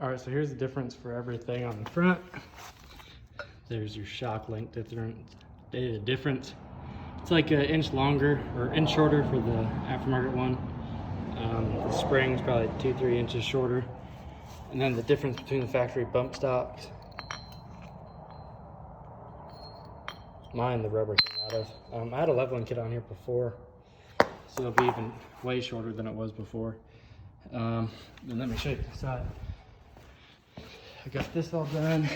All right, so here's the difference for everything on the front. There's your shock length difference. It's like an inch longer or inch shorter for the aftermarket one. The spring's probably 2-3 inches shorter. And then the difference between the factory bump stocks. Mine, the rubber came out of. I had a leveling kit on here before, so it'll be even way shorter than it was before. And let me show you the side. I got this all done.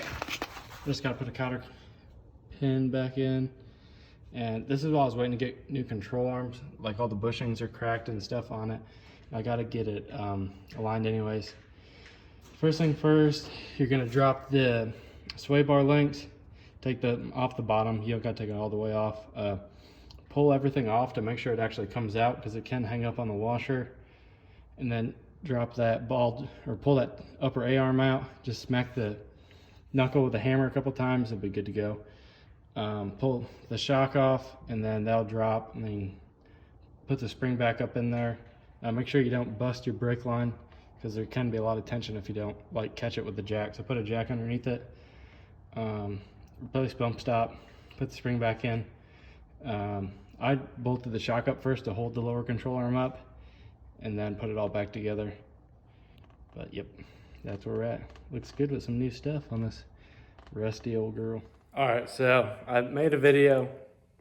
Just gotta put a cotter pin back in. And this is while I was waiting to get new control arms. Like all the bushings are cracked and stuff on it. I gotta get it aligned anyways. First thing first, you're gonna drop the sway bar links. Take them off the bottom. You don't gotta take it all the way off. Pull everything off to make sure it actually comes out, because it can hang up on the washer. And then drop that ball, or pull that upper A-arm out. Just smack the knuckle with a hammer a couple times, it'll be good to go. Pull the shock off, and then that'll drop, and then put the spring back up in there. Make sure you don't bust your brake line, because there can be a lot of tension if you don't like catch it with the jack. So put a jack underneath it. Replace bump stop, put the spring back in. I bolted the shock up first to hold the lower control arm up, and then put it all back together. But yep, that's where we're at. Looks good with some new stuff on this rusty old girl. All right, so I made a video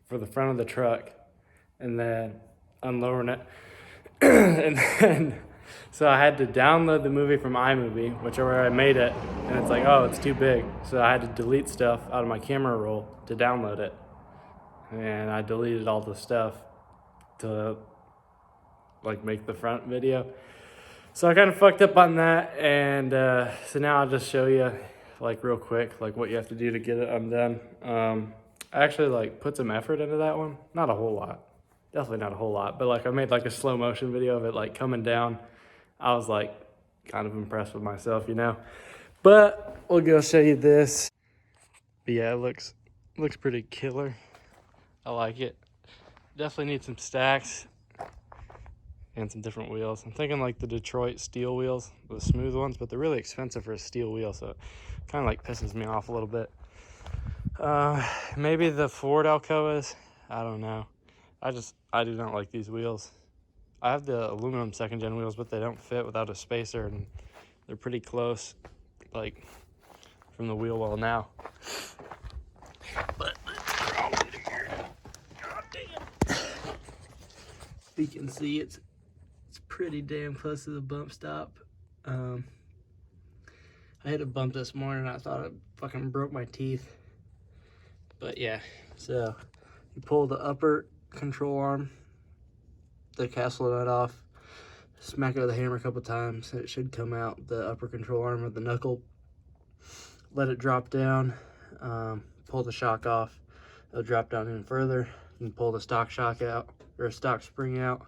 for the front of the truck and then unlowering it. And then, so I had to download the movie from iMovie, which is where I made it. And it's like, oh, it's too big. So I had to delete stuff out of my camera roll to download it. And I deleted all the stuff to like make the front video. So I kind of fucked up on that, and so now I'll just show you like real quick like what you have to do to get it undone. I actually like put some effort into that one, not a whole lot, definitely not a whole lot, but like I made like a slow motion video of it like coming down. I was like kind of impressed with myself, you know. But we'll go show you this. But yeah, it looks pretty killer. I like it. Definitely need some stacks and some different wheels. I'm thinking like the Detroit steel wheels, the smooth ones, but they're really expensive for a steel wheel, so it kind of like pisses me off a little bit. Maybe the Ford Alcoas, I don't know. I do not like these wheels. I have the aluminum second gen wheels, but they don't fit without a spacer, and they're pretty close, like from the wheel well now. But let's crawl into here. God damn. You can see it's pretty damn close to the bump stop. I hit a bump this morning. I thought it fucking broke my teeth. But yeah, so you pull the upper control arm, the castle nut off, smack it with a hammer a couple times, and it should come out, the upper control arm with the knuckle. Let it drop down, pull the shock off. It'll drop down even further. You can pull the stock shock out, or stock spring out,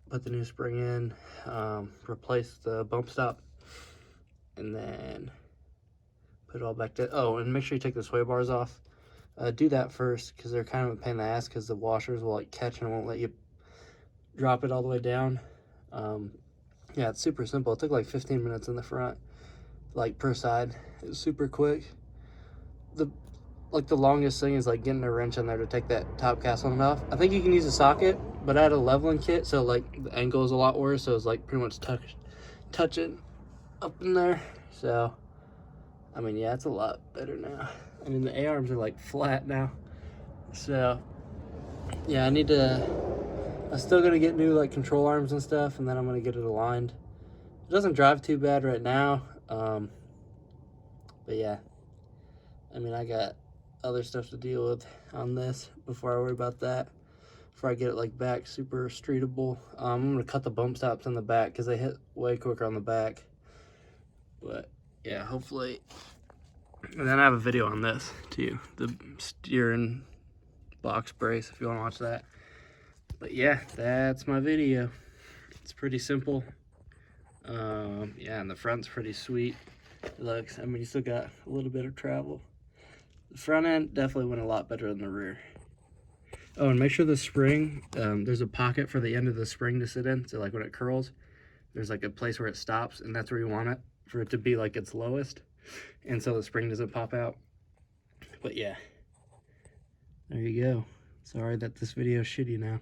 put the new spring in, replace the bump stop, and then put it all back to, oh, and make sure you take the sway bars off. Do that first, because they're kind of a pain in the ass, because the washers will like catch and won't let you drop it all the way down. Yeah, it's super simple. It took like 15 minutes in the front, like per side. It was super quick. The longest thing is like getting a wrench in there to take that top castle nut off. I think you can use a socket, but I had a leveling kit, so like the angle is a lot worse, so it's like pretty much touching up in there. So I mean, yeah, it's a lot better now. I mean, the A-arms are like flat now. So yeah, I'm still gonna get new like control arms and stuff, and then I'm gonna get it aligned. It doesn't drive too bad right now, but yeah, I mean, I got other stuff to deal with on this before I worry about that. Before I get it like back super streetable. I'm gonna cut the bump stops in the back because they hit way quicker on the back. But yeah, hopefully. And then I have a video on this too, the steering box brace, if you want to watch that. But yeah, that's my video. It's pretty simple. Yeah, and the front's pretty sweet. It looks, I mean, you still got a little bit of travel. The front end definitely went a lot better than the rear. Oh, and make sure the spring, there's a pocket for the end of the spring to sit in. So like when it curls, there's like a place where it stops, and that's where you want it for it to be like its lowest, and so the spring doesn't pop out. But yeah, there you go. Sorry that this video is shitty now.